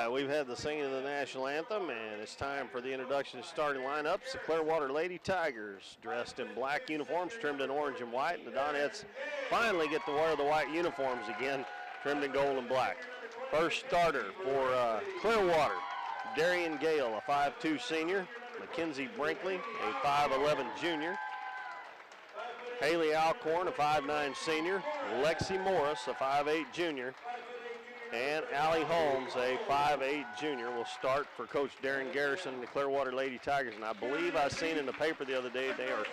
right, we've had the singing of the national anthem, and it's time for the introduction of starting lineups. The Clearwater Lady Tigers, dressed in black uniforms, trimmed in orange and white, and the Donettes finally get to wear the white uniforms again, trimmed in gold and black. First starter for Clearwater, Darian Gale, a 5'2 senior, Mackenzie Brinkley, a 5'11 junior, Haley Alcorn, a 5'9 senior, Lexi Morris, a 5'8 junior, and Allie Holmes, a 5'8 junior, will start for Coach Darren Garrison and the Clearwater Lady Tigers. And I believe I seen in the paper the other day they are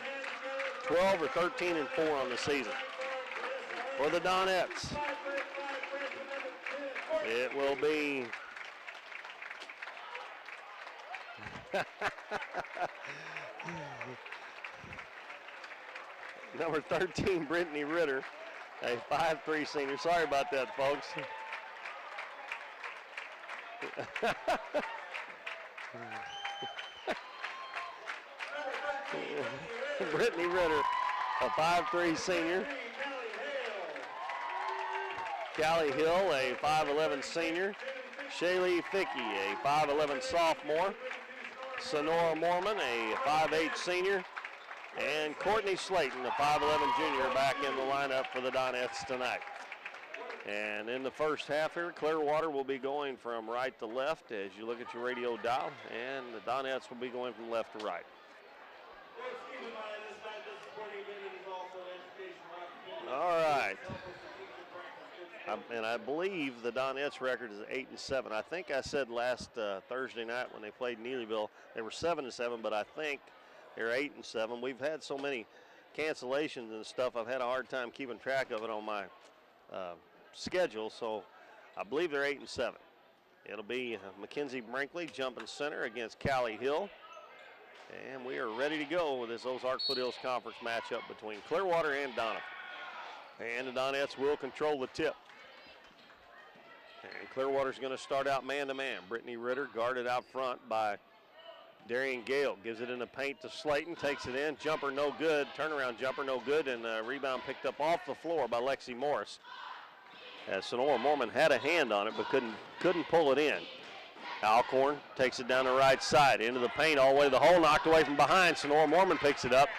12 or 13-4 on the season. For the Donettes, it will be number 13, Brittany Ritter, a 5'3 senior. Sorry about that, folks. Brittany Ritter, a 5'3 senior. Callie Hill, a 5'11 senior. Shaylee Fickey, a 5'11 sophomore. Sonora Mormon, a 5'8 senior. And Courtney Slayton, a 5'11 junior, back in the lineup for the Donettes tonight. And in the first half here, Clearwater will be going from right to left as you look at your radio dial, and the Donettes will be going from left to right. All right. And I believe the Donettes record is 8-7. I think I said last Thursday night when they played Neelyville, they were 7-7, but I think they're 8-7. We've had so many cancellations and stuff, I've had a hard time keeping track of it on my schedule, so I believe they're 8-7. It'll be Mackenzie Brinkley jumping center against Callie Hill. And we are ready to go with this Ozark Foothills Conference matchup between Clearwater and Donovan. And the Donettes will control the tip. And Clearwater's going to start out man-to-man. Brittany Ritter guarded out front by Darian Gale. Gives it in the paint to Slayton, takes it in. Jumper no good, turnaround jumper no good, and rebound picked up off the floor by Lexi Morris. As Sonora Mormon had a hand on it but couldn't pull it in. Alcorn takes it down the right side, into the paint all the way to the hole, knocked away from behind. Sonora Mormon picks it up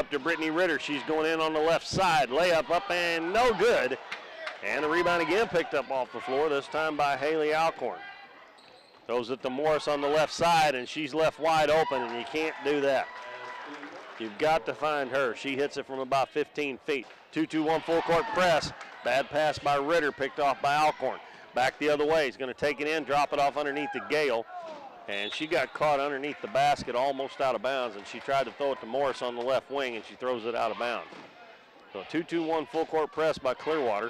to Brittany Ritter. She's going in on the left side. Layup up and no good. And the rebound again picked up off the floor, this time by Haley Alcorn. Throws it to Morris on the left side, and she's left wide open, and you can't do that. You've got to find her. She hits it from about 15 feet. 2-2-1 full court press. Bad pass by Ritter, picked off by Alcorn. Back the other way. He's going to take it in, drop it off underneath the Gale. And she got caught underneath the basket, almost out of bounds, and she tried to throw it to Morris on the left wing, and she throws it out of bounds. So 2-2-1 full court press by Clearwater.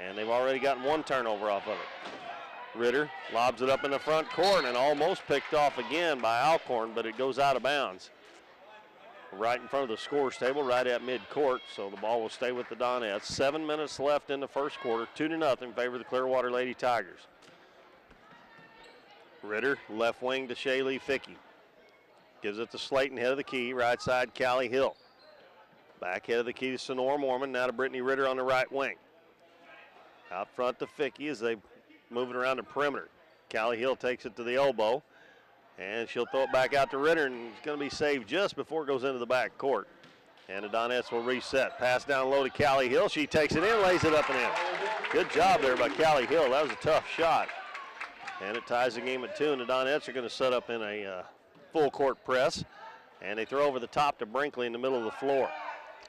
And they've already gotten one turnover off of it. Ritter lobs it up in the front court and almost picked off again by Alcorn, but it goes out of bounds. Right in front of the scores table, right at midcourt, so the ball will stay with the Donettes. 7 minutes left in the first quarter, 2-0 in favor of the Clearwater Lady Tigers. Ritter, left wing to Shaylee Fickey. Gives it to Slayton, head of the key, right side, Callie Hill. Back head of the key to Sonora Mormon, now to Brittany Ritter on the right wing. Out front to Fickey as they move it around the perimeter. Callie Hill takes it to the elbow. And she'll throw it back out to Ritter, and it's going to be saved just before it goes into the back court. And the Donettes will reset. Pass down low to Callie Hill. She takes it in, lays it up and in. Good job there by Callie Hill. That was a tough shot. And it ties the game at 2, and the Donettes are going to set up in a full court press. And they throw over the top to Brinkley in the middle of the floor.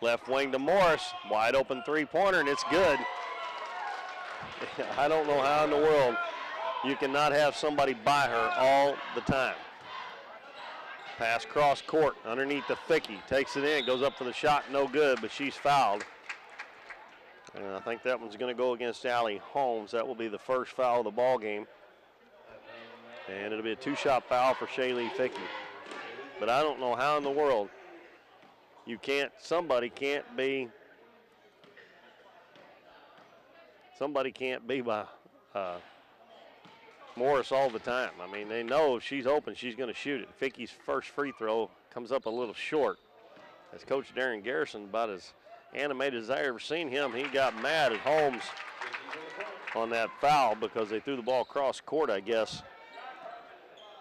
Left wing to Morris. Wide open three-pointer, and it's good. I don't know how in the world you cannot have somebody by her all the time. Pass cross court underneath the Fickey. Takes it in, goes up for the shot, no good, but she's fouled. And I think that one's going to go against Allie Holmes. That will be the first foul of the ball game. And it'll be a two-shot foul for Shaylee Fickey. But I don't know how in the world somebody can't be by Morris all the time. I mean, they know if she's open, she's going to shoot it. Fickey's first free throw comes up a little short. As Coach Darren Garrison, about as animated as I ever seen him, he got mad at Holmes on that foul because they threw the ball across court, I guess.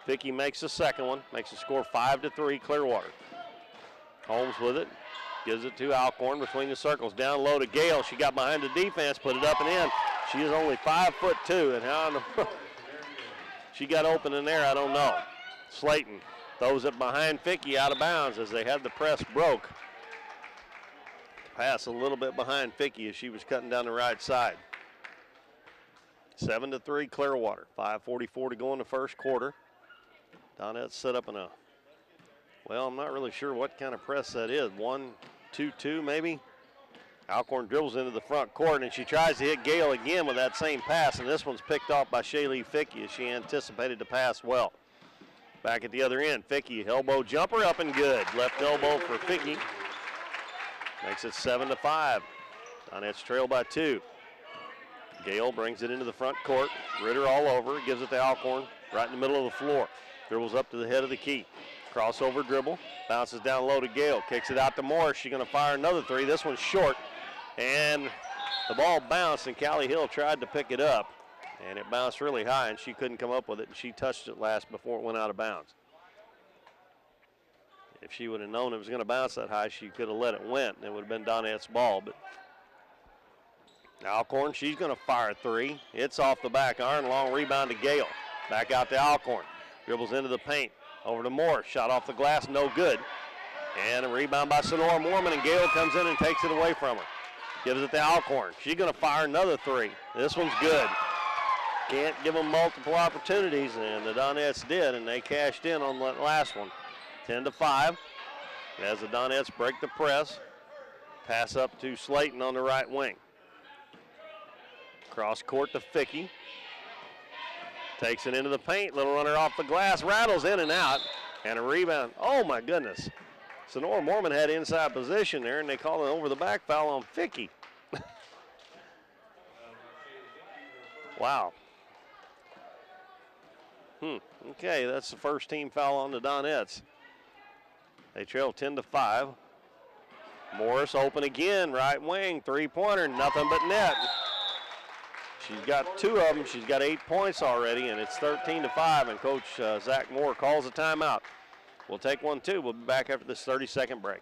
Vicky makes the second one, makes the score 5-3 Clearwater. Holmes with it, gives it to Alcorn between the circles, down low to Gale. She got behind the defense, put it up and in. She is only 5'2", and how she got open in there, I don't know. Slayton throws it behind Vicky out of bounds as they had the press broke. Pass a little bit behind Vicky as she was cutting down the right side. 7-3 Clearwater. 5:44 to go in the first quarter. Donettes set up in a, well, I'm not really sure what kind of press that is. 1-2-2 maybe. Alcorn dribbles into the front court, and she tries to hit Gale again with that same pass, and this one's picked off by Shaylee Fickey as she anticipated the pass well. Back at the other end, Fickey, elbow jumper up and good. Left elbow for Fickey. Makes it 7-5. Donettes trail by 2. Gale brings it into the front court. Ritter all over, gives it to Alcorn right in the middle of the floor. Dribbles up to the head of the key. Crossover dribble, bounces down low to Gale, kicks it out to Morris. She's going to fire another three. This one's short, and the ball bounced, and Callie Hill tried to pick it up, and it bounced really high, and she couldn't come up with it, and she touched it last before it went out of bounds. If she would have known it was going to bounce that high, she could have let it went, and it would have been Donette's ball. But Alcorn, she's going to fire a three. It's off the back iron, long rebound to Gale. Back out to Alcorn. Dribbles into the paint. Over to Moore. Shot off the glass, no good. And a rebound by Sonora Mormon, and Gale comes in and takes it away from her. Gives it to Alcorn. She's going to fire another three. This one's good. Can't give them multiple opportunities, and the Donettes did, and they cashed in on that last one. 10-5. As the Donettes break the press. Pass up to Slayton on the right wing. Cross court to Fickey. Takes it into the paint. Little runner off the glass. Rattles in and out. And a rebound. Oh, my goodness. Sonora Mormon had inside position there, and they called an over-the-back foul on Fickey. Wow. Okay, that's the first team foul on the Donettes. They trail 10-5. Morris open again, right wing, three-pointer, nothing but net. She's got 2 of them. She's got 8 points already, and it's 13-5, and Coach Zach Moore calls a timeout. We'll take one, too. We'll be back after this 30-second break.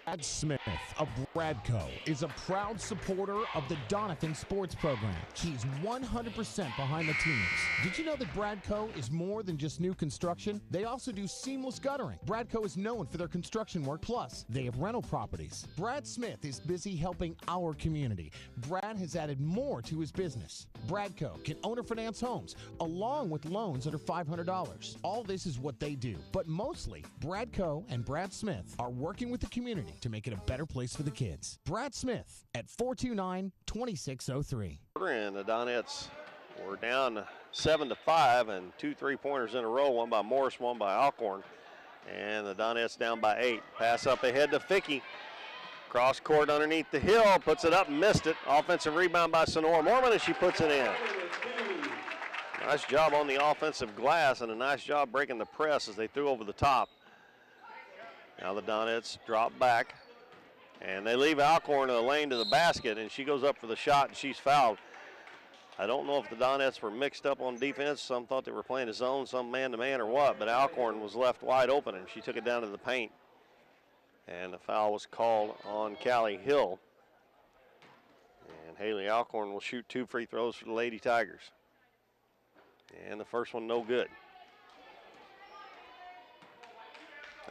Brad Smith of Bradco is a proud supporter of the Donovan sports program. He's 100% behind the teams. Did you know that Bradco is more than just new construction? They also do seamless guttering. Bradco is known for their construction work, plus they have rental properties. Brad Smith is busy helping our community. Brad has added more to his business. Bradco can owner finance homes along with loans under $500. All this is what they do, but mostly Bradco and Brad Smith are working with the community to make it a better place for the kids. Brad Smith at 429-2603. And the Donettes were down 7-5, and 2 3-pointers in a row, one by Morris, one by Alcorn. And the Donettes down by 8. Pass up ahead to Fickey. Cross court underneath the hill, puts it up and missed it. Offensive rebound by Sonora Mormon, and she puts it in. Nice job on the offensive glass, and a nice job breaking the press as they threw over the top. Now the Donettes drop back, and they leave Alcorn in the lane to the basket, and she goes up for the shot, and she's fouled. I don't know if the Donettes were mixed up on defense. Some thought they were playing a zone, some man-to-man or what, but Alcorn was left wide open, and she took it down to the paint. And the foul was called on Callie Hill. And Haley Alcorn will shoot 2 free throws for the Lady Tigers. And the first one no good.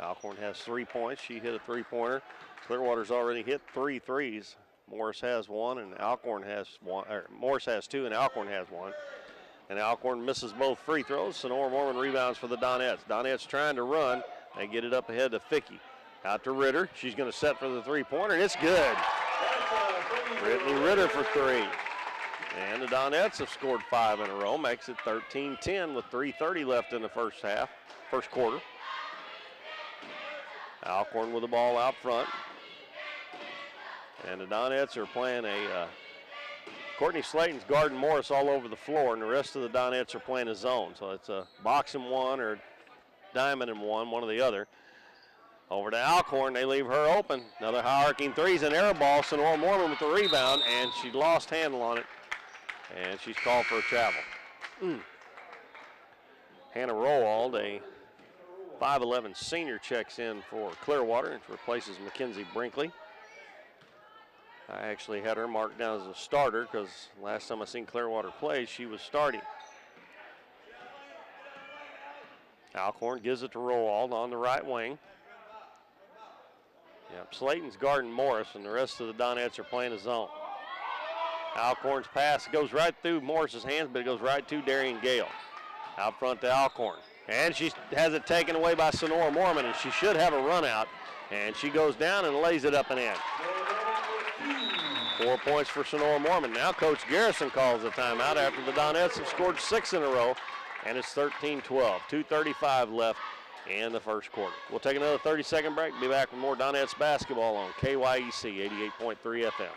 Alcorn has 3 points. She hit a 3-pointer. Clearwater's already hit 3 threes. Morris has 1, and Alcorn has 1. Morris has 2, and Alcorn has 1. And Alcorn misses both free throws. Sonora Mormon rebounds for the Donettes. Donettes trying to run. They get it up ahead to Fickey. Out to Ritter. She's going to set for the 3-pointer, and it's good. Brittany Ritter for 3. And the Donettes have scored 5 in a row. Makes it 13-10 with 3:30 left in the first quarter. Alcorn with the ball out front. And the Donettes are playing Courtney Slayton's guarding Morris all over the floor, and the rest of the Donettes are playing a zone. So it's a box and 1 or diamond and 1, one or the other. Over to Alcorn, they leave her open. Another high arcing three's an air ball. Sonora Mormon with the rebound, and she lost handle on it, and she's called for a travel. Hannah Rowald, a 5'11 senior, checks in for Clearwater and replaces Mackenzie Brinkley. I actually had her marked down as a starter because last time I seen Clearwater play, she was starting. Alcorn gives it to Rowald on the right wing. Yep, Slayton's guarding Morris, and the rest of the Donettes are playing a zone. Alcorn's pass goes right through Morris's hands, but it goes right to Darian Gale. Out front to Alcorn. And she has it taken away by Sonora Mormon, and she should have a run out. And she goes down and lays it up and in. 4 points for Sonora Mormon. Now Coach Garrison calls the timeout after the Donettes have scored 6 in a row, and it's 13-12. 2:35 left in the first quarter. We'll take another 30-second break. Be back with more Donettes basketball on KYEC 88.3 FM.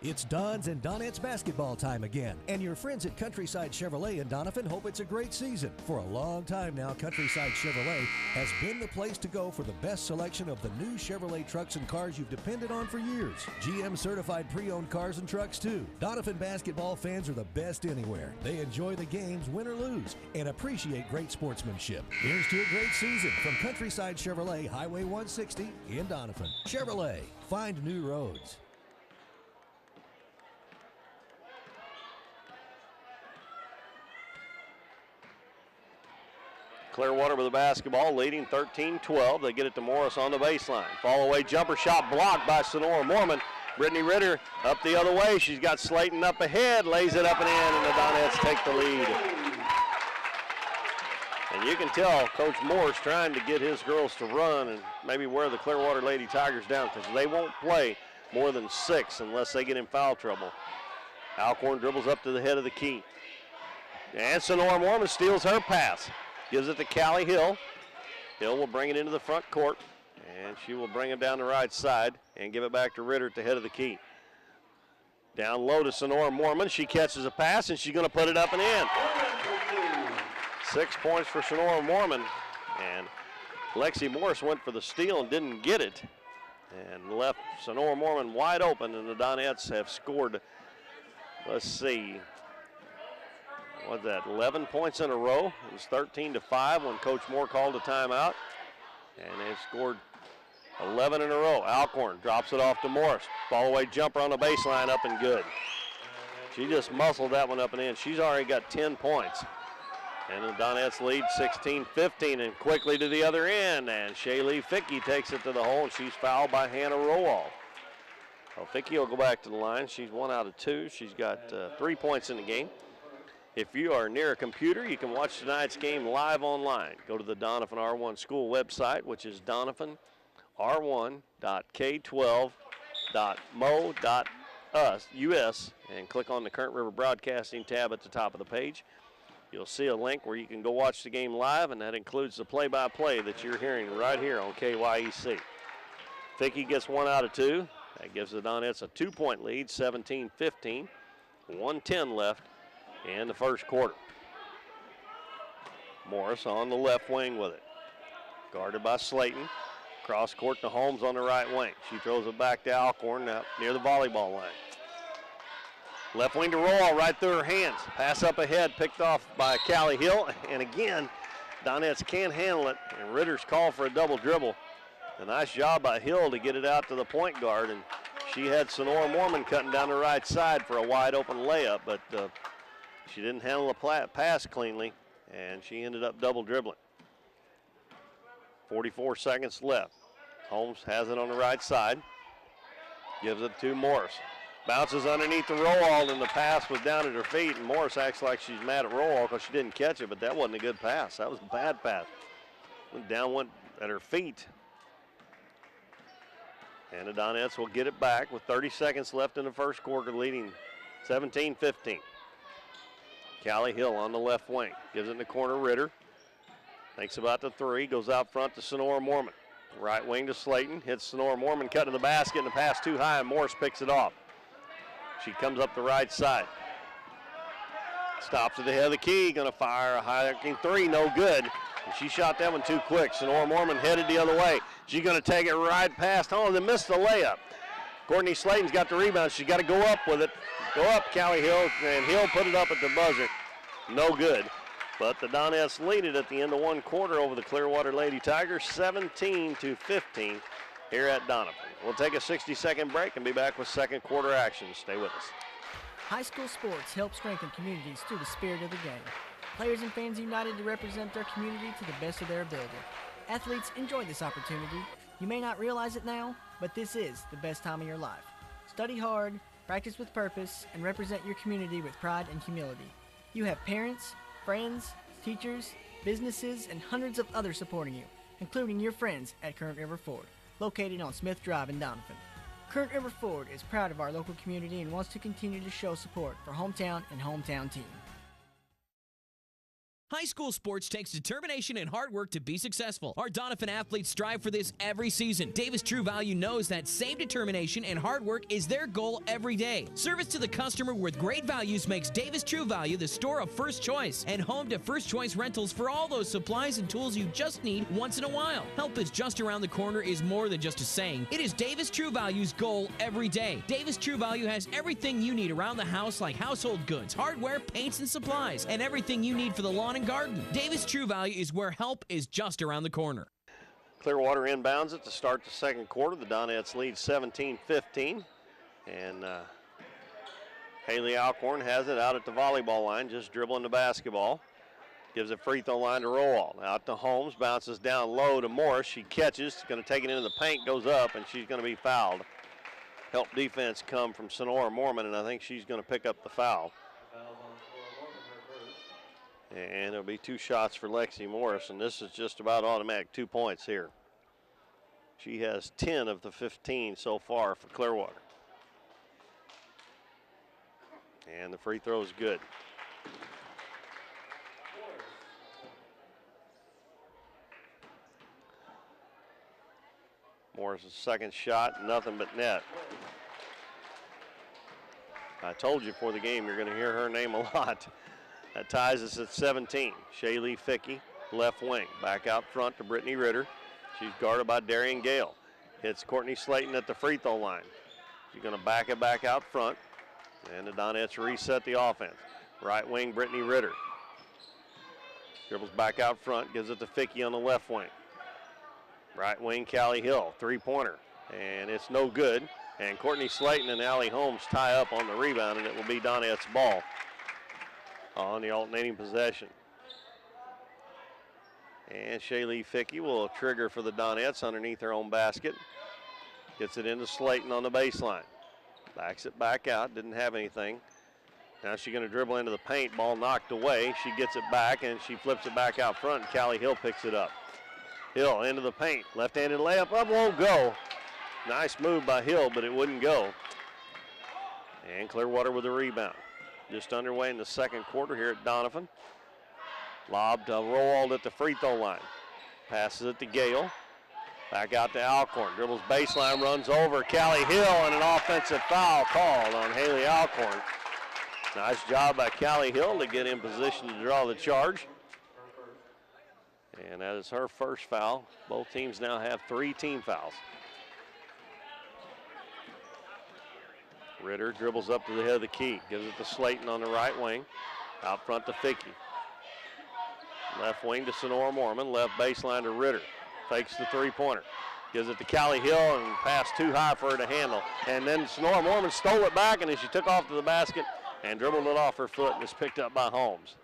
It's Don's and Donettes basketball time again, and your friends at Countryside Chevrolet in Doniphan hope it's a great season. For a long time now, Countryside Chevrolet has been the place to go for the best selection of the new Chevrolet trucks and cars you've depended on for years. GM certified pre-owned cars and trucks too. Doniphan basketball fans are the best anywhere. They enjoy the games, win or lose, and appreciate great sportsmanship. Here's to a great season from Countryside Chevrolet, Highway 160 in Doniphan. Chevrolet, find new roads. Clearwater with the basketball, leading 13-12. They get it to Morris on the baseline. Fall away jumper shot blocked by Sonora Mormon. Brittany Ritter up the other way. She's got Slayton up ahead, lays it up and in, and the Donettes take the lead. And you can tell Coach Moore's trying to get his girls to run and maybe wear the Clearwater Lady Tigers down because they won't play more than 6 unless they get in foul trouble. Alcorn dribbles up to the head of the key. And Sonora Mormon steals her pass. Gives it to Callie Hill. Hill will bring it into the front court, and she will bring it down the right side and give it back to Ritter at the head of the key. Down low to Sonora Mormon. She catches a pass, and she's going to put it up and in. 6 points for Sonora Mormon, and Lexi Morris went for the steal and didn't get it, and left Sonora Mormon wide open, and the Donettes have scored, let's see, what's that, 11 points in a row. It was 13-5 when Coach Moore called a timeout. And they've scored 11 in a row. Alcorn drops it off to Morris. Fall away jumper on the baseline, up and good. She just muscled that one up and in. She's already got 10 points. And the Donettes lead 16-15, and quickly to the other end. And Shaylee Fickey takes it to the hole, and she's fouled by Hannah Rowald. Well, Fickey will go back to the line. She's 1 out of 2. She's got 3 points in the game. If you are near a computer, you can watch tonight's game live online. Go to the Doniphan R1 school website, which is doniphanr1.k12.mo.us, and click on the Current River Broadcasting tab at the top of the page. You'll see a link where you can go watch the game live, and that includes the play-by-play that you're hearing right here on KYEC. Fickey gets 1 out of 2. That gives the Donettes a 2-point lead, 17-15. 1:10 left in the first quarter. Morris on the left wing with it. Guarded by Slayton. Cross court to Holmes on the right wing. She throws it back to Alcorn out near the volleyball line. Left wing to Roll right through her hands. Pass up ahead, picked off by Callie Hill. And again, Donettes can't handle it. And Ritter's called for a double dribble. A nice job by Hill to get it out to the point guard. And she had Sonora Mormon cutting down the right side for a wide open layup, but she didn't handle the pass cleanly, and she ended up double dribbling. 44 seconds left. Holmes has it on the right side. Gives it to Morris. Bounces underneath the Rowald, and the pass was down at her feet, and Morris acts like she's mad at Rowald because she didn't catch it, but that wasn't a good pass. That was a bad pass. Went at her feet. And the Donettes will get it back with 30 seconds left in the first quarter, leading 17-15. Callie Hill on the left wing. Gives it in the corner, Ritter. Thinks about the 3. Goes out front to Sonora Mormon. Right wing to Slayton. Hits Sonora Mormon, cut to the basket, and the pass too high, and Morris picks it off. She comes up the right side. Stops at the head of the key. Going to fire a high-arcing 3. No good. And she shot that one too quick. Sonora Mormon headed the other way. She's going to take it right past home. They missed the layup. Courtney Slayton's got the rebound. She's got to go up with it. Go up, Callie Hill, and Hill put it up at the buzzer. No good. But the Donettes lead it at the end of one quarter over the Clearwater Lady Tigers, 17-15 here at Donovan. We'll take a 60-second break and be back with second quarter action. Stay with us. High school sports help strengthen communities through the spirit of the game. Players and fans united to represent their community to the best of their ability. Athletes, enjoy this opportunity. You may not realize it now, but this is the best time of your life. Study hard, practice with purpose, and represent your community with pride and humility. You have parents, friends, teachers, businesses, and hundreds of others supporting you, including your friends at Current River Ford, located on Smith Drive in Donovan. Current River Ford is proud of our local community and wants to continue to show support for hometown and hometown team. High school sports takes determination and hard work to be successful. Our Donovan athletes strive for this every season. Davis True Value knows that same determination and hard work is their goal every day. Service to the customer with great values makes Davis True Value the store of first choice and home to first choice rentals for all those supplies and tools you just need once in a while. Help is just around the corner is more than just a saying. It is Davis True Value's goal every day. Davis True Value has everything you need around the house, like household goods, hardware, paints, and supplies, and everything you need for the lawn and garden. Davis True Value is where help is just around the corner. Clearwater inbounds it to start the second quarter. The Donettes lead 17-15. And Haley Alcorn has it out at the volleyball line, just dribbling the basketball. Gives it free throw line to Rowald. Out to Holmes, bounces down low to Morris. She catches, going to take it into the paint, goes up, and she's going to be fouled. Help defense come from Sonora Mormon, and I think she's going to pick up the foul. And it'll be two shots for Lexi Morris, and this is just about automatic 2 points here. She has 10 of the 15 so far for Clearwater. And the free throw is good. Morris' second shot, nothing but net. I told you before the game you're going to hear her name a lot. That ties us at 17. Shaylee Fickey, left wing. Back out front to Brittany Ritter. She's guarded by Darian Gale. Hits Courtney Slayton at the free throw line. She's going to back it back out front. And the Donettes reset the offense. Right wing, Brittany Ritter. Dribbles back out front, gives it to Fickey on the left wing. Right wing, Callie Hill, three-pointer. And it's no good. And Courtney Slayton and Allie Holmes tie up on the rebound, and it will be Donettes' ball on the alternating possession. And Shaylee Fickey will trigger for the Donettes underneath her own basket. Gets it into Slayton on the baseline. Backs it back out, didn't have anything. Now she's going to dribble into the paint, ball knocked away. She gets it back and she flips it back out front, and Callie Hill picks it up. Hill into the paint, left-handed layup, up won't go. Nice move by Hill, but it wouldn't go. And Clearwater with a rebound. Just underway in the second quarter here at Donovan. Lob to Rowald at the free throw line. Passes it to Gale. Back out to Alcorn. Dribbles baseline, runs over Callie Hill, and an offensive foul called on Haley Alcorn. Nice job by Callie Hill to get in position to draw the charge. And that is her first foul. Both teams now have 3 team fouls. Ritter dribbles up to the head of the key. Gives it to Slayton on the right wing. Out front to Fickey. Left wing to Sonora Mormon. Left baseline to Ritter. Fakes the three-pointer. Gives it to Callie Hill and pass too high for her to handle. And then Sonora Mormon stole it back, and then she took off to the basket and dribbled it off her foot, and it's picked up by Holmes.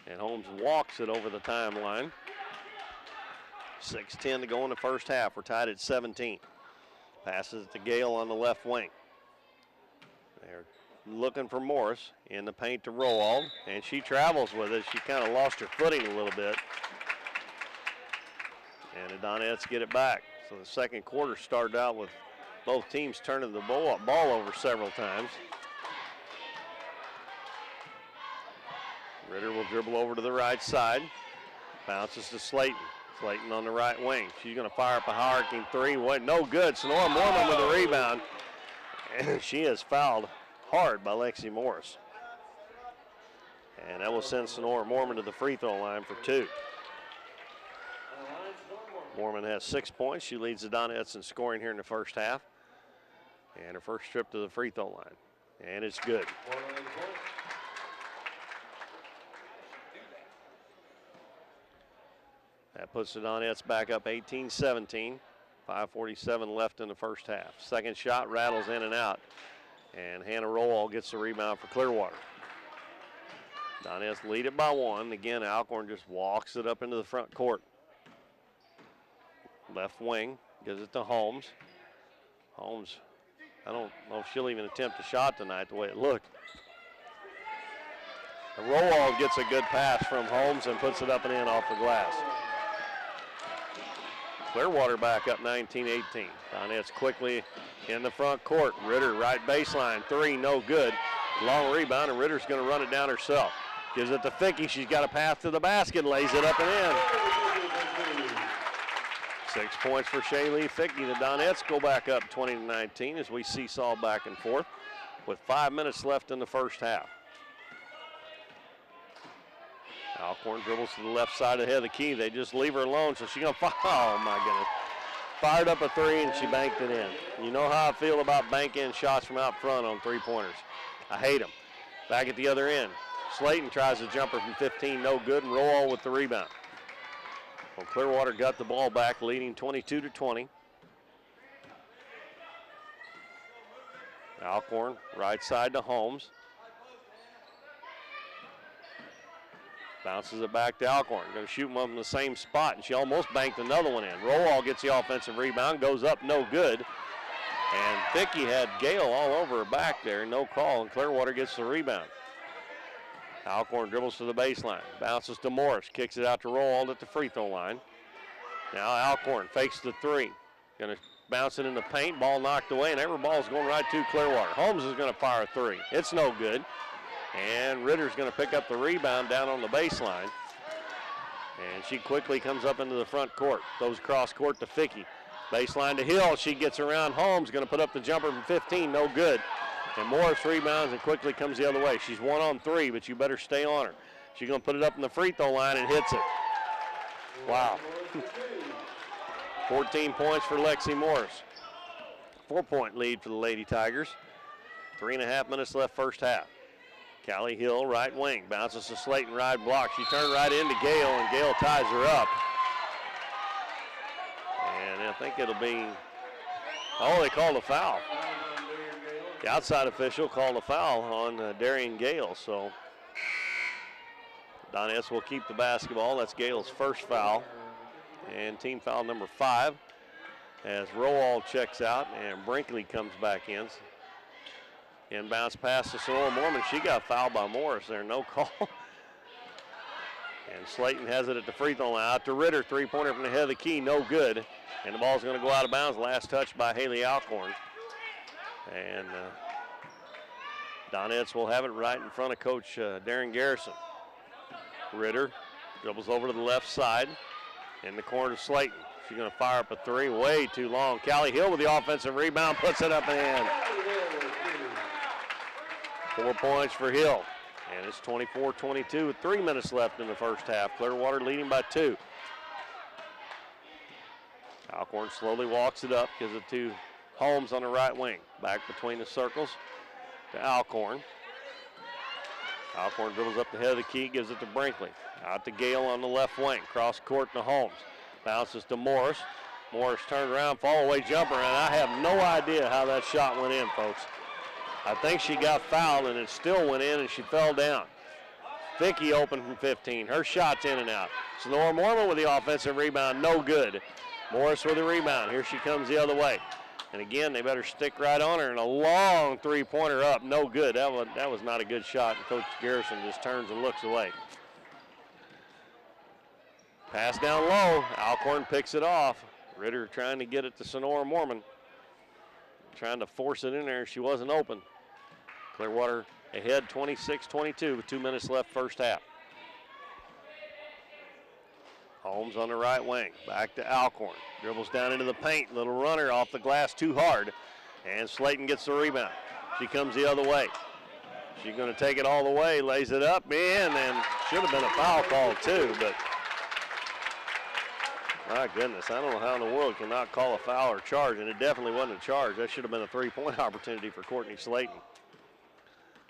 And Holmes walks it over the timeline. 6:10 to go in the first half. We're tied at 17. Passes it to Gale on the left wing. They're looking for Morris in the paint to Rowald, and she travels with it. She kind of lost her footing a little bit. And the Donettes get it back. So the second quarter started out with both teams turning the ball over several times. Ritter will dribble over to the right side. Bounces to Slayton. Slayton on the right wing. She's going to fire up a hurricane three. No good. Sonora Mormon with a rebound. And she is fouled hard by Lexi Morris. And that will send Sonora Mormon to the free throw line for 2. Mormon has 6 points. She leads the Donettes in scoring here in the first half. And her first trip to the free throw line. And it's good. That puts the Donettes back up 18-17. 5:47 left in the first half. Second shot rattles in and out. And Hannah Rowell gets the rebound for Clearwater. Donettes lead it by 1. Again, Alcorn just walks it up into the front court. Left wing, gives it to Holmes. Holmes, I don't know if she'll even attempt a shot tonight the way it looked. Rowell gets a good pass from Holmes and puts it up and in off the glass. Clearwater back up 19-18. Donettes quickly in the front court. Ritter right baseline, 3, no good. Long rebound, and Ritter's going to run it down herself. Gives it to Fickey. She's got a path to the basket, lays it up and in. 6 points for Shaylee Fickey. The Donettes go back up 20-19 as we seesaw back and forth with 5 minutes left in the first half. Alcorn dribbles to the left side ahead of the key. They just leave her alone, so she's going to fire. Oh, my goodness. Fired up a 3, and she banked it in. You know how I feel about banking shots from out front on three-pointers. I hate them. Back at the other end. Slayton tries a jumper from 15, no good, and Rowell with the rebound. Well, Clearwater got the ball back, leading 22-20. Alcorn, right side to Holmes. Bounces it back to Alcorn. Going to shoot one from the same spot, and she almost banked another one in. Rowell gets the offensive rebound, goes up, no good. And Fickey had Gale all over her back there, no call, and Clearwater gets the rebound. Alcorn dribbles to the baseline, bounces to Morris, kicks it out to Rowell at the free throw line. Now Alcorn fakes the 3. Going to bounce it in the paint, ball knocked away, and every ball's going right to Clearwater. Holmes is going to fire a 3. It's no good. And Ritter's going to pick up the rebound down on the baseline. And she quickly comes up into the front court. Throws cross court to Fickey. Baseline to Hill. She gets around Holmes. Going to put up the jumper from 15. No good. And Morris rebounds and quickly comes the other way. She's 1 on 3, but you better stay on her. She's going to put it up in the free throw line and hits it. Wow. 14 points for Lexi Morris. 4-point lead for the Lady Tigers. 3.5 minutes left first half. Callie Hill, right wing, bounces to Slayton, right block. She turned right into Gale, and Gale ties her up. And I think it'll be, oh, they called a foul. The outside official called a foul on Darian Gale, so Donettes will keep the basketball. That's Gale's first foul, and team foul number 5 as Rowell checks out and Brinkley comes back in. Inbounds pass to Sonora Mormon. She got fouled by Morris there, no call. And Slayton has it at the free throw line. Out to Ritter, 3-pointer from the head of the key, no good. And the ball's going to go out of bounds. Last touch by Haley Alcorn. And Donettes will have it right in front of Coach Darren Garrison. Ritter dribbles over to the left side. In the corner to Slayton. She's going to fire up a 3, way too long. Callie Hill with the offensive rebound, puts it up and in. 4 points for Hill. And it's 24-22 with 3 minutes left in the first half. Clearwater leading by 2. Alcorn slowly walks it up, gives it to Holmes on the right wing. Back between the circles to Alcorn. Alcorn dribbles up the head of the key, gives it to Brinkley. Out to Gale on the left wing. Cross court to Holmes. Bounces to Morris. Morris turned around, fall away jumper, and I have no idea how that shot went in, folks. I think she got fouled, and it still went in, and she fell down. Fickey open from 15. Her shot's in and out. Sonora Mormon with the offensive rebound, no good. Morris with the rebound. Here she comes the other way. And again, they better stick right on her, and a long 3-pointer up, no good. That was not a good shot, and Coach Garrison just turns and looks away. Pass down low. Alcorn picks it off. Ritter trying to get it to Sonora Mormon. Trying to force it in there. She wasn't open. Clearwater ahead 26-22 with 2 minutes left first half. Holmes on the right wing. Back to Alcorn. Dribbles down into the paint. Little runner off the glass too hard. And Slayton gets the rebound. She comes the other way. She's going to take it all the way, lays it up in, and should have been a foul call too, but my goodness, I don't know how in the world you cannot call a foul or charge, and it definitely wasn't a charge. That should have been a three-point opportunity for Courtney Slayton.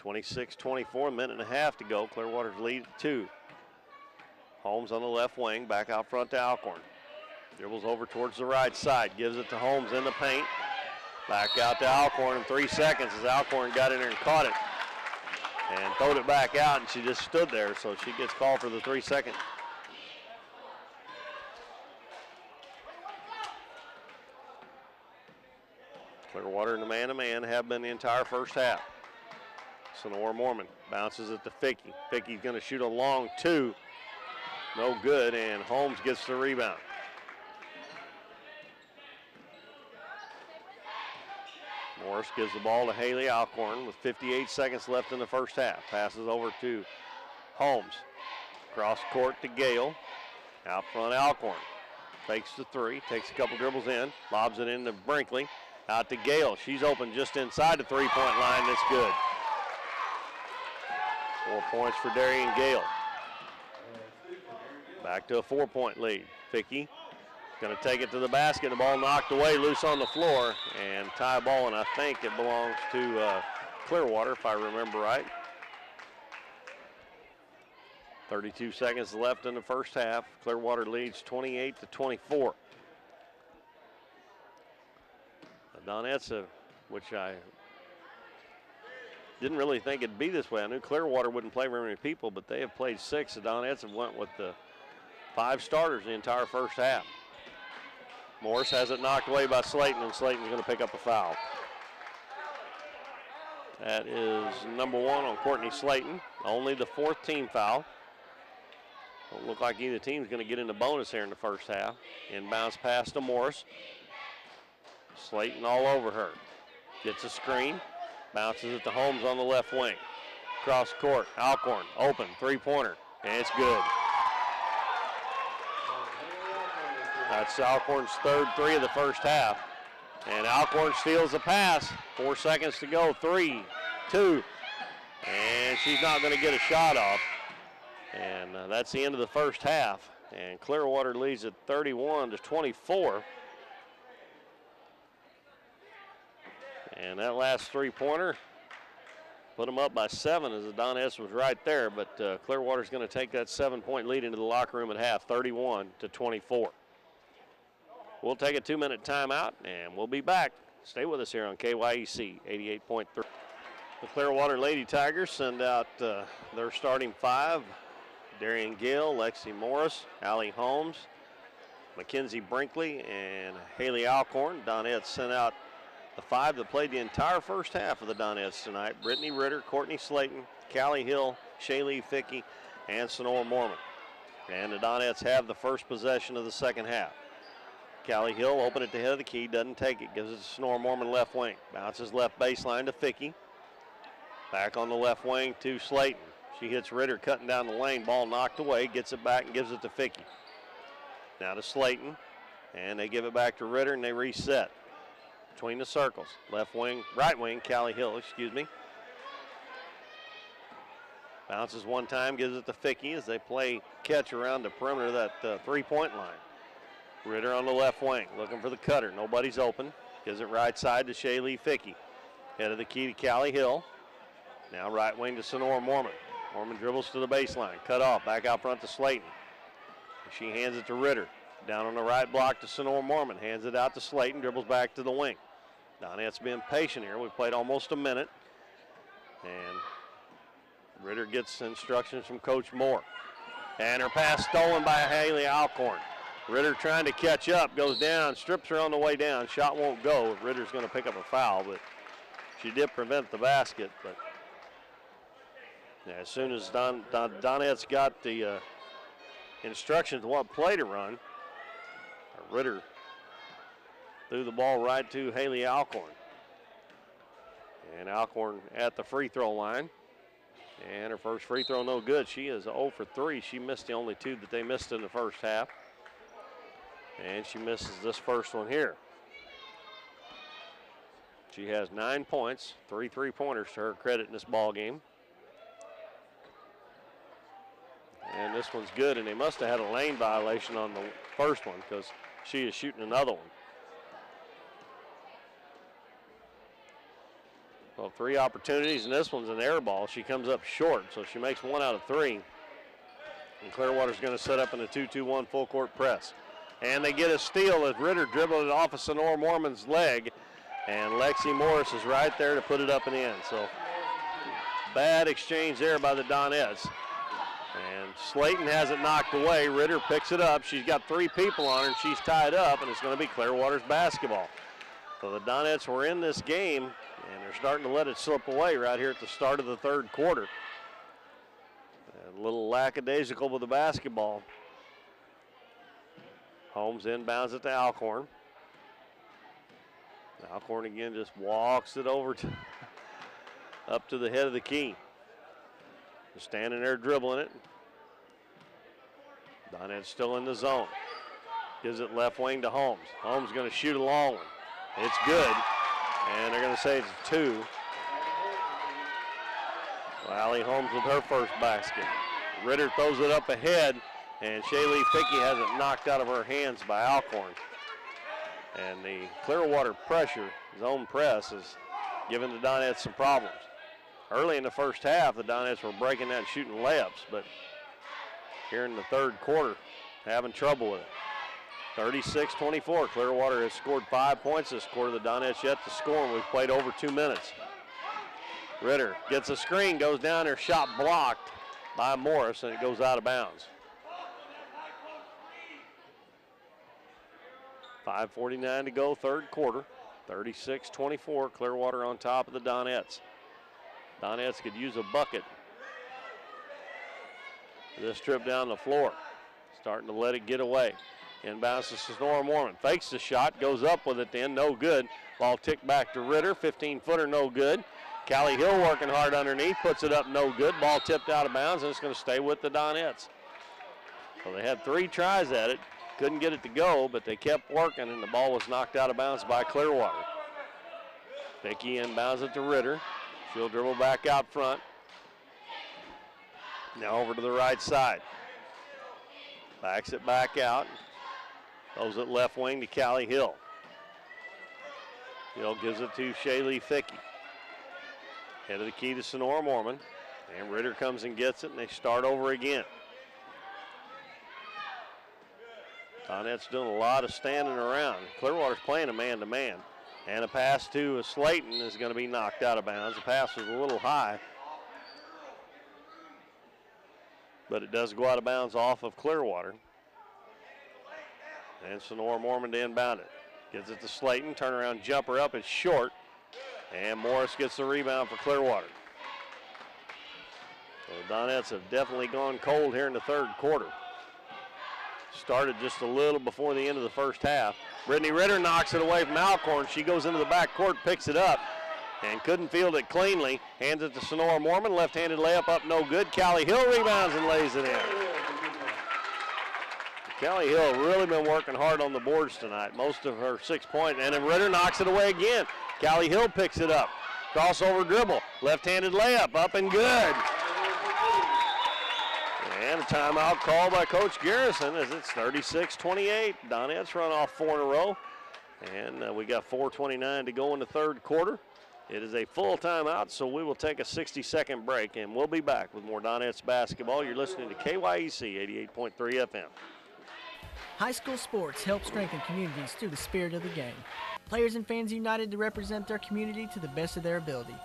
26-24, minute and a half to go. Clearwater's lead at 2. Holmes on the left wing, back out front to Alcorn. Dribbles over towards the right side, gives it to Holmes in the paint. Back out to Alcorn in 3 seconds as Alcorn got in there and caught it. And throwed it back out, and she just stood there, so she gets called for the 3-second. Clearwater in the man-to-man have been the entire first half. Sonora Mormon bounces it to Fickey. Fickey's going to shoot a long 2. No good, and Holmes gets the rebound. Morris gives the ball to Haley Alcorn with 58 seconds left in the first half. Passes over to Holmes. Cross court to Gale. Out front Alcorn. Fakes the 3, takes a couple dribbles in, lobs it into Brinkley. Out to Gale. She's open just inside the three-point line. That's good. 4 points for Darian Gale. Back to a 4-point lead. Fickey going to take it to the basket. The ball knocked away, loose on the floor, and tie ball, and I think it belongs to Clearwater, if I remember right. 32 seconds left in the first half. Clearwater leads 28-24. The Donettes, which I didn't really think it'd be this way. I knew Clearwater wouldn't play very many people, but they have played 6. The Donettes have went with the 5 starters the entire first half. Morris has it knocked away by Slayton, and Slayton's going to pick up a foul. That is number 1 on Courtney Slayton. Only the 4th team foul. Don't look like either team's going to get into bonus here in the first half. Inbounds pass to Morris. Slayton all over her. Gets a screen. Bounces it to Holmes on the left wing. Cross court. Alcorn open. 3-pointer. And it's good. That's Alcorn's 3rd 3 of the first half. And Alcorn steals the pass. 4 seconds to go. 3, 2. And she's not going to get a shot off. And that's the end of the first half. And Clearwater leads at 31-24. And that last 3-pointer put them up by 7 as the Donettes was right there. But Clearwater's going to take that 7-point lead into the locker room at half, 31-24. We'll take a 2-minute timeout, and we'll be back. Stay with us here on KYEC 88.3. The Clearwater Lady Tigers send out their starting 5. Darian Gill, Lexi Morris, Allie Holmes, Mackenzie Brinkley, and Haley Alcorn. Donettes sent out the 5 that played the entire first half of the Donettes tonight. Brittany Ritter, Courtney Slayton, Callie Hill, Shaylee Fickey, and Sonora Mormon. And the Donettes have the first possession of the second half. Callie Hill open it to head of the key, doesn't take it, gives it to Sonora Mormon left wing. Bounces left baseline to Fickey. Back on the left wing to Slayton. She hits Ritter cutting down the lane, ball knocked away, gets it back and gives it to Fickey. Now to Slayton, and they give it back to Ritter and they reset. Between the circles, left wing, right wing, Callie Hill, excuse me. Bounces one time, gives it to Fickey as they play catch around the perimeter of that 3-point line. Ritter on the left wing, looking for the cutter. Nobody's open. Gives it right side to Shaylee Fickey. Head of the key to Callie Hill. Now right wing to Sonora Mormon. Mormon dribbles to the baseline. Cut off, back out front to Slayton. She hands it to Ritter. Down on the right block to Sonora Mormon. Hands it out to Slayton, dribbles back to the wing. Donette's been patient here. We've played almost a minute. And Ritter gets instructions from Coach Moore. And her pass stolen by Haley Alcorn. Ritter trying to catch up, goes down, strips her on the way down. Shot won't go. Ritter's going to pick up a foul, but she did prevent the basket. But as soon as Donette's got the instructions to what play to run, Ritter threw the ball right to Haley Alcorn. And Alcorn at the free throw line. And her first free throw no good. She is 0 for 3. She missed the only 2 that they missed in the first half. And she misses this first one here. She has 9 points, 3 3-pointers to her credit in this ball game. And this one's good, and they must have had a lane violation on the first one because she is shooting another one. Well, 3 opportunities, and this one's an air ball. She comes up short, so she makes 1 out of 3. And Clearwater's going to set up in a 2-2-1 full court press. And they get a steal as Ritter dribbled it off of Sonora Mormon's leg, and Lexi Morris is right there to put it up and in. So bad exchange there by the Donettes. And Slayton has it knocked away. Ritter picks it up. She's got 3 people on her, and she's tied up, and it's going to be Clearwater's basketball. So the Donettes were in this game, and they're starting to let it slip away right here at the start of the third quarter. A little lackadaisical with the basketball. Holmes inbounds it to Alcorn. Alcorn again just walks it over to up to the head of the key. Just standing there dribbling it. Donettes still in the zone. Gives it left wing to Holmes. Holmes going to shoot a long one. It's good. And they're going to say it's 2. Well, Allie Holmes with her first basket. Ritter throws it up ahead, and Shaylee Fickey has it knocked out of her hands by Alcorn. And the Clearwater pressure, zone press, is giving the Donettes some problems. Early in the first half, the Donettes were breaking that and shooting layups, but here in the third quarter, having trouble with it. 36-24, Clearwater has scored 5 points this quarter. The Donettes yet to score, and we've played over 2 minutes. Ritter gets a screen, goes down there, shot blocked by Morris, and it goes out of bounds. 5:49 to go, third quarter. 36-24, Clearwater on top of the Donettes. Donettes could use a bucket. This trip down the floor, starting to let it get away. Inbounds to Sonora Mormon. Fakes the shot, goes up with it then, no good. Ball ticked back to Ritter, 15-footer, no good. Callie Hill working hard underneath, puts it up, no good. Ball tipped out of bounds, and it's going to stay with the Donettes. So they had 3 tries at it, couldn't get it to go, but they kept working, and the ball was knocked out of bounds by Clearwater. Vicky inbounds it to Ritter. She'll dribble back out front. Now over to the right side. Backs it back out. Throws it left wing to Callie Hill. Hill gives it to Shaylee Fickey. Head of the key to Sonora Mormon. And Ritter comes and gets it, and they start over again. Donettes doing a lot of standing around. Clearwater's playing a man-to-man. And a pass to Slayton is going to be knocked out of bounds. The pass was a little high, but it does go out of bounds off of Clearwater. And Sonora Mormon to inbound it. Gives it to Slayton, turnaround jumper up, it's short. And Morris gets the rebound for Clearwater. So the Donettes have definitely gone cold here in the third quarter. Started just a little before the end of the first half. Brittany Ritter knocks it away from Alcorn. She goes into the backcourt, picks it up, and couldn't field it cleanly. Hands it to Sonora Mormon. Left-handed layup up, no good. Callie Hill rebounds and lays it in. Callie Hill really been working hard on the boards tonight. Most of her 6 points, and then Ritter knocks it away again. Callie Hill picks it up. Crossover dribble. Left-handed layup up and good. And a timeout called by Coach Garrison as it's 36-28. Donettes run off 4 in a row. And we got 4:29 to go in the third quarter. It is a full timeout, so we will take a 60-second break, and we'll be back with more Donettes basketball. You're listening to KYEC 88.3 FM. High school sports help strengthen communities through the spirit of the game. Players and fans united to represent their community to the best of their ability.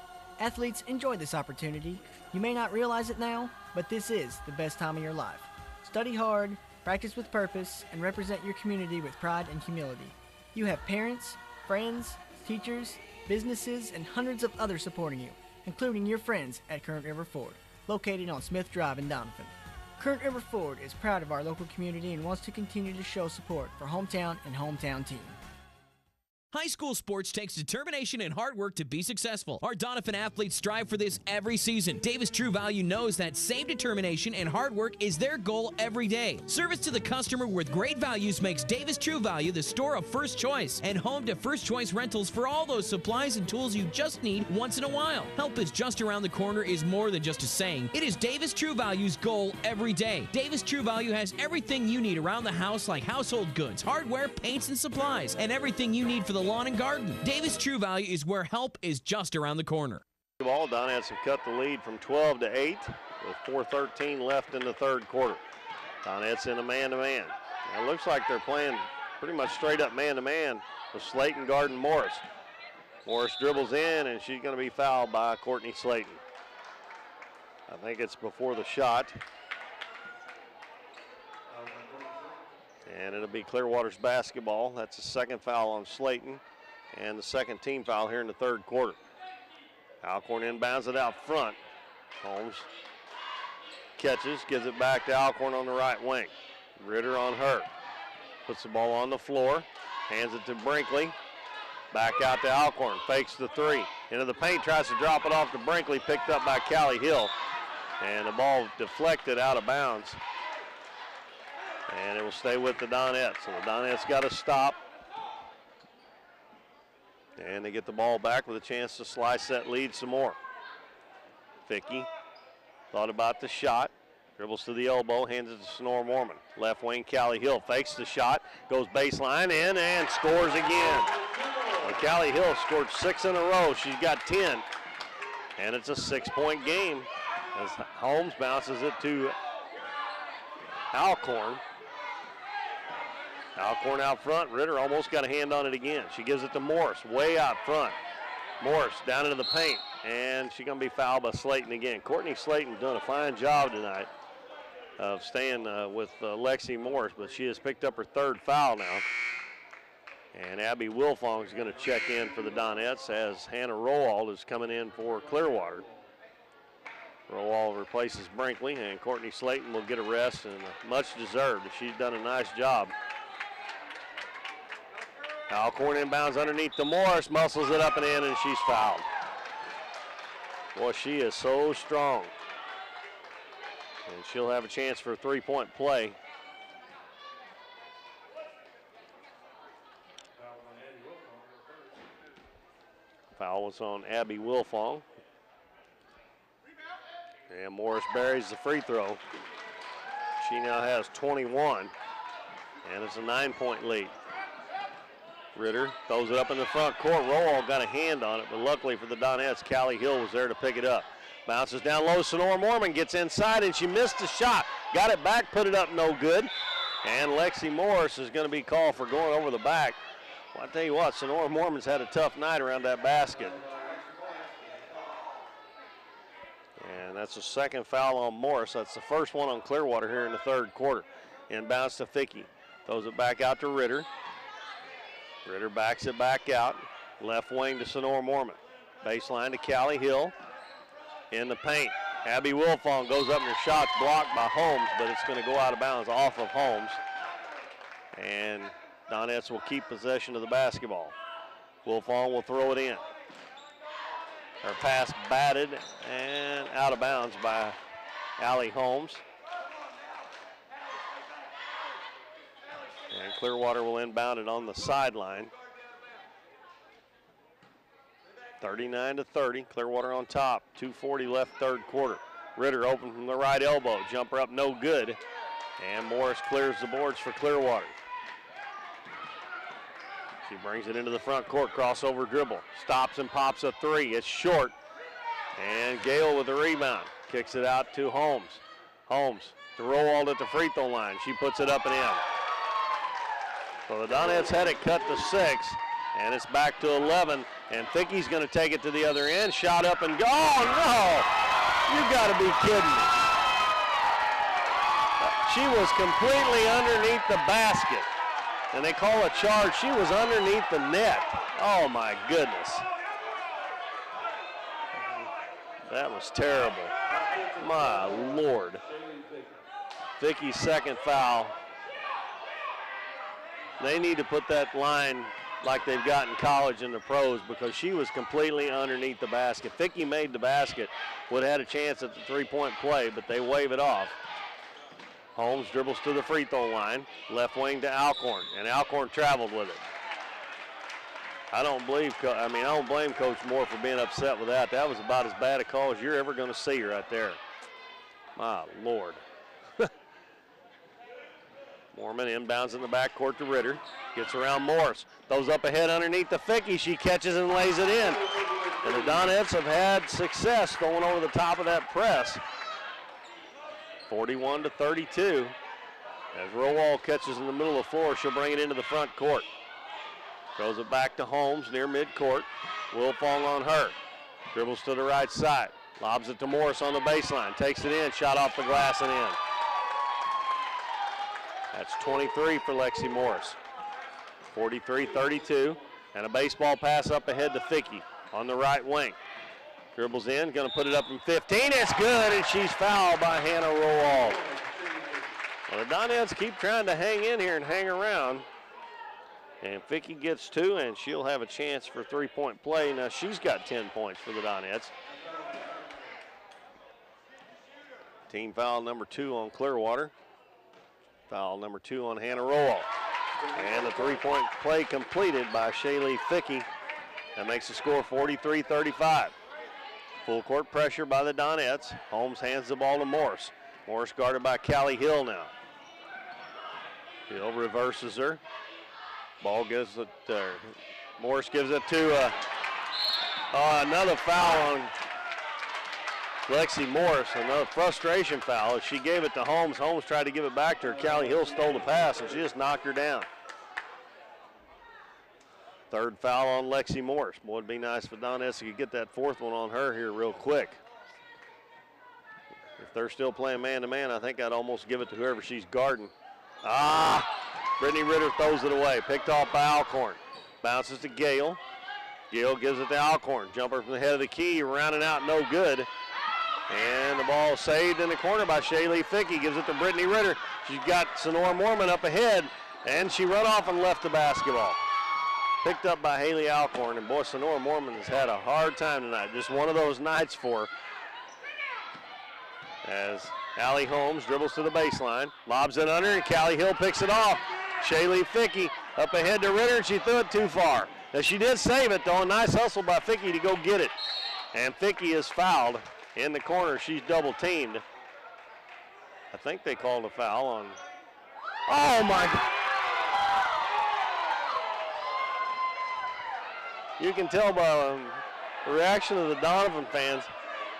Athletes, enjoy this opportunity. You may not realize it now, but this is the best time of your life. Study hard, practice with purpose, and represent your community with pride and humility. You have parents, friends, teachers, businesses, and hundreds of others supporting you, including your friends at Current River Ford, located on Smith Drive in Donovan. Current River Ford is proud of our local community and wants to continue to show support for hometown and hometown team. High school sports takes determination and hard work to be successful. Our Donovan athletes strive for this every season. Davis True Value knows that same determination and hard work is their goal every day. Service to the customer with great values makes Davis True Value the store of first choice and home to first choice rentals for all those supplies and tools you just need once in a while. Help is just around the corner is more than just a saying. It is Davis True Value's goal every day. Davis True Value has everything you need around the house, like household goods, hardware, paints, and supplies, and everything you need for the lawn and garden. Davis True Value is where help is just around the corner. Donettes have cut the lead from 12 to 8 with 4:13 left in the third quarter. Donettes in a man-to-man. It looks like they're playing pretty much straight up man-to-man with Slayton guarding Morris. Morris dribbles in, and she's going to be fouled by Courtney Slayton. I think it's before the shot. And it'll be Clearwater's basketball. That's the second foul on Slayton and the second team foul here in the third quarter. Alcorn inbounds it out front. Holmes catches, gives it back to Alcorn on the right wing. Ritter on her. Puts the ball on the floor, hands it to Brinkley. Back out to Alcorn, fakes the three. Into the paint, tries to drop it off to Brinkley, picked up by Callie Hill. And the ball deflected out of bounds. And it will stay with the Donettes. So the Donettes got to stop. And they get the ball back with a chance to slice that lead some more. Vicky thought about the shot. Dribbles to the elbow, hands it to Sonora Mormon. Left wing, Callie Hill fakes the shot, goes baseline in and scores again. Well, Callie Hill scored 6 in a row. She's got 10. And it's a 6-point game as Holmes bounces it to Alcorn. Alcorn out front. Ritter almost got a hand on it again. She gives it to Morris, way out front. Morris down into the paint, and she's going to be fouled by Slayton again. Courtney Slayton done a fine job tonight of staying with Lexi Morris, but she has picked up her third foul now. And Abby Wilfong is going to check in for the Donettes as Hannah Rowald is coming in for Clearwater. Rowald replaces Brinkley, and Courtney Slayton will get a rest, and much deserved. She's done a nice job. Alcorn inbounds underneath to Morris, muscles it up and in, and she's fouled. Boy, she is so strong. And she'll have a chance for a three-point play. Foul was on Abby Wilfong. And Morris buries the free throw. She now has 21, and it's a 9-point lead. Ritter throws it up in the front court. Rowell got a hand on it, but luckily for the Donettes, Callie Hill was there to pick it up. Bounces down low. Sonora Mormon gets inside, and she missed the shot. Got it back, put it up, no good. And Lexi Morris is going to be called for going over the back. Well, I tell you what, Sonora Mormon's had a tough night around that basket. And that's the second foul on Morris. That's the first one on Clearwater here in the third quarter. Inbounds to Fickey. Throws it back out to Ritter. Ritter backs it back out. Left wing to Sonora Mormon. Baseline to Callie Hill. In the paint. Abby Wilfong goes up and her shot's blocked by Holmes, but it's going to go out of bounds off of Holmes. And Donettes will keep possession of the basketball. Wilfong will throw it in. Her pass batted and out of bounds by Allie Holmes. And Clearwater will inbound it on the sideline. 39-30, Clearwater on top. 2:40 left third quarter. Ritter open from the right elbow. Jumper up, no good. And Morris clears the boards for Clearwater. She brings it into the front court, crossover dribble. Stops and pops a three. It's short. And Gale with the rebound. Kicks it out to Holmes. Holmes to Rowald at the free throw line. She puts it up and in. So the Donettes had it cut to 6, and it's back to 11. And Fickey's going to take it to the other end. Shot up and go. Oh, no! You got to be kidding me. She was completely underneath the basket. And they call a charge. She was underneath the net. Oh, my goodness. That was terrible. My Lord. Fickey's second foul. They need to put that line like they've got in college and the pros because she was completely underneath the basket. Vicky made the basket, would have had a chance at the three-point play, but they wave it off. Holmes dribbles to the free throw line, left wing to Alcorn, and Alcorn traveled with it. I don't blame Coach Moore for being upset with that. That was about as bad a call as you're ever going to see right there. My Lord. Mormon inbounds in the backcourt to Ritter. Gets around Morris. Throws up ahead underneath the Fickey. She catches and lays it in. And the Donettes have had success going over the top of that press. 41-32. As Rowall catches in the middle of the floor, she'll bring it into the front court. Throws it back to Holmes near midcourt. Wilfong on her. Dribbles to the right side. Lobs it to Morris on the baseline. Takes it in. Shot off the glass and in. That's 23 for Lexi Morris. 43-32. And a baseball pass up ahead to Fickey on the right wing. Dribbles in. Going to put it up from 15. It's good, and she's fouled by Hannah Rowall. Well, the Donettes keep trying to hang in here and hang around. And Fickey gets 2, and she'll have a chance for three-point play. Now she's got 10 points for the Donettes. Team foul number 2 on Clearwater. Foul number 2 on Hannah Rowall. And the three-point play completed by Shaylee Fickey. That makes the score 43-35. Full court pressure by the Donettes. Holmes hands the ball to Morris. Morris guarded by Callie Hill now. Hill reverses her. Ball gives it, Morris gives it to another foul on Lexi Morris. Another frustration foul. She gave it to Holmes. Holmes tried to give it back to her. Callie Hill stole the pass, and she just knocked her down. Third foul on Lexi Morris. Boy, it'd be nice if Donettes could get that fourth one on her here real quick. If they're still playing man-to-man, I think I'd almost give it to whoever she's guarding. Brittany Ritter throws it away. Picked off by Alcorn. Bounces to Gale. Gale gives it to Alcorn. Jumper from the head of the key, rounding out, no good. And the ball saved in the corner by Shaylee Fickey. Gives it to Brittany Ritter. She's got Sonora Mormon up ahead, and she run off and left the basketball. Picked up by Haley Alcorn, and boy, Sonora Mormon has had a hard time tonight. Just one of those nights for her. As Allie Holmes dribbles to the baseline, lobs it under, and Callie Hill picks it off. Shaylee Fickey up ahead to Ritter, and she threw it too far. Now she did save it, though. A nice hustle by Fickey to go get it. And Fickey is fouled in the corner. She's double teamed. I think they called a foul on. Oh my! You can tell by the reaction of the Donovan fans.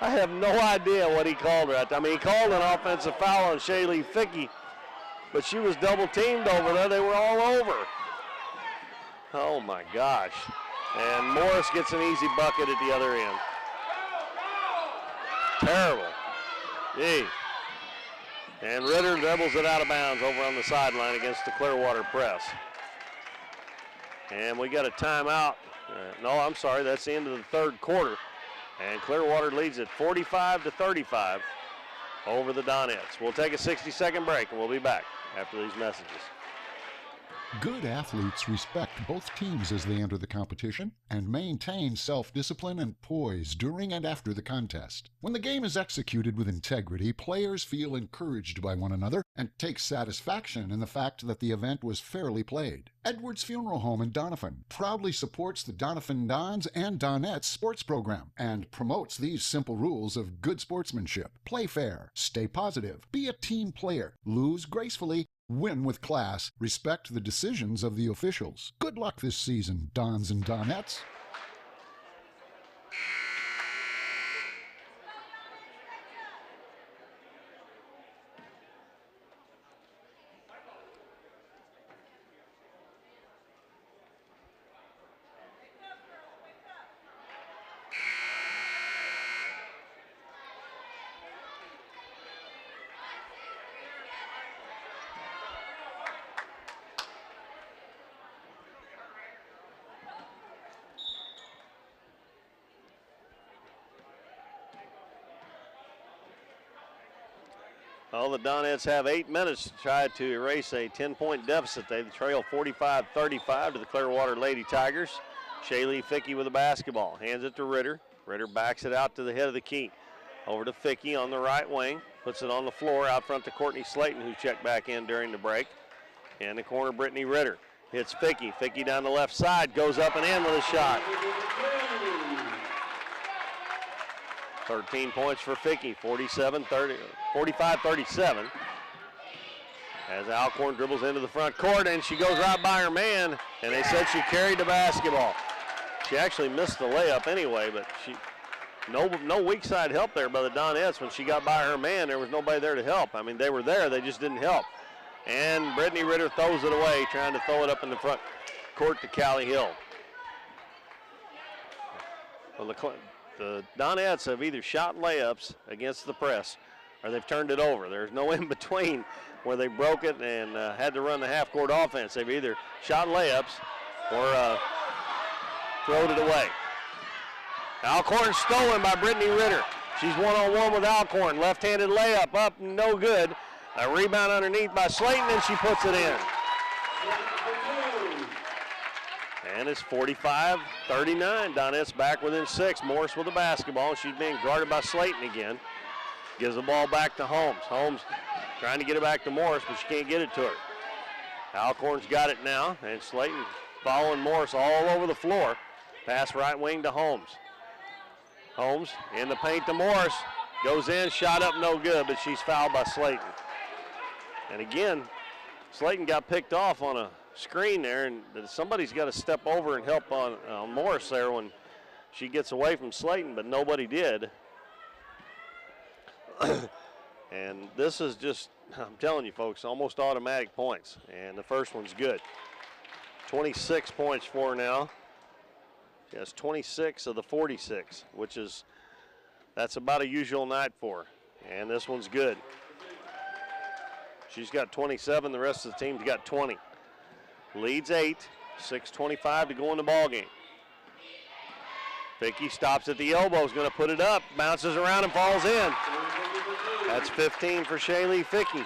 I have no idea what he called her at. I mean, he called an offensive foul on Shaylee Fickey, but she was double teamed over there. They were all over. Oh my gosh. And Morris gets an easy bucket at the other end. Terrible. Gee. And Ritter dribbles it out of bounds over on the sideline against the Clearwater press. And we got a timeout. No, I'm sorry, that's the end of the third quarter. And Clearwater leads it 45-35 over the Donettes. We'll take a 60-second break, and we'll be back after these messages. Good athletes respect both teams as they enter the competition and maintain self-discipline and poise during and after the contest. When the game is executed with integrity, players feel encouraged by one another and take satisfaction in the fact that the event was fairly played. Edwards Funeral Home in Donovan proudly supports the Donovan Dons and Donettes sports program and promotes these simple rules of good sportsmanship. Play fair, stay positive, be a team player, lose gracefully, win with class, respect the decisions of the officials. Good luck this season, Dons and Donettes. Well, the Donettes have 8 minutes to try to erase a 10-point deficit. They trail 45-35 to the Clearwater Lady Tigers. Shaylee Fickey with the basketball. Hands it to Ritter. Ritter backs it out to the head of the key. Over to Fickey on the right wing. Puts it on the floor out front to Courtney Slayton, who checked back in during the break. In the corner, Brittany Ritter. Hits Fickey. Fickey down the left side. Goes up and in with a shot. 13 points for Fickey. 45-37. As Alcorn dribbles into the front court, and she goes right by her man, and they said she carried the basketball. She actually missed the layup anyway, but no weak side help there by the Donettes. When she got by her man, there was nobody there to help. I mean, they were there, they just didn't help. And Brittany Ritter throws it away, trying to throw it up in the front court to Callie Hill. Well, the Donettes have either shot layups against the press or they've turned it over. There's no in between where they broke it and had to run the half-court offense. They've either shot layups or thrown it away. Alcorn stolen by Brittany Ritter. She's one-on-one with Alcorn. Left-handed layup up, no good. A rebound underneath by Slayton, and she puts it in. And it's 45-39. Donettes back within 6. Morris with the basketball. She's being guarded by Slayton again. Gives the ball back to Holmes. Holmes trying to get it back to Morris, but she can't get it to her. Alcorn's got it now, and Slayton following Morris all over the floor. Pass right wing to Holmes. Holmes in the paint to Morris. Goes in, shot up, no good, but she's fouled by Slayton. And again, Slayton got picked off on a screen there, and somebody's got to step over and help on Morris there when she gets away from Slayton, but nobody did. And this is just, I'm telling you folks, almost automatic points. And the first one's good. 26 points for her now. She has 26 of the 46, that's about a usual night for her. And this one's good. She's got 27, the rest of the team's got 20. Leads 8, 6:25 to go in the ball game. Fickey stops at the elbow, is going to put it up, bounces around and falls in. That's 15 for Shaylee Fickey.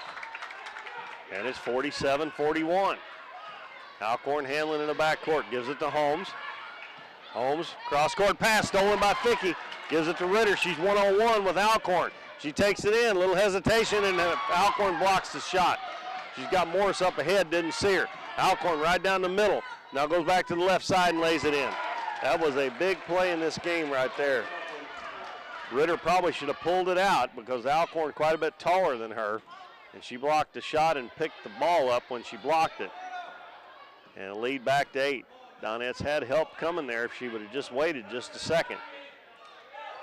And it's 47-41. Alcorn handling in the backcourt, gives it to Holmes. Holmes, cross-court pass, stolen by Fickey. Gives it to Ritter. She's one-on-one with Alcorn. She takes it in, little hesitation, and Alcorn blocks the shot. She's got Morris up ahead, didn't see her. Alcorn right down the middle. Now goes back to the left side and lays it in. That was a big play in this game right there. Ritter probably should have pulled it out because Alcorn quite a bit taller than her, and she blocked the shot and picked the ball up when she blocked it. And a lead back to 8. Donettes had help coming there if she would have just waited just a second.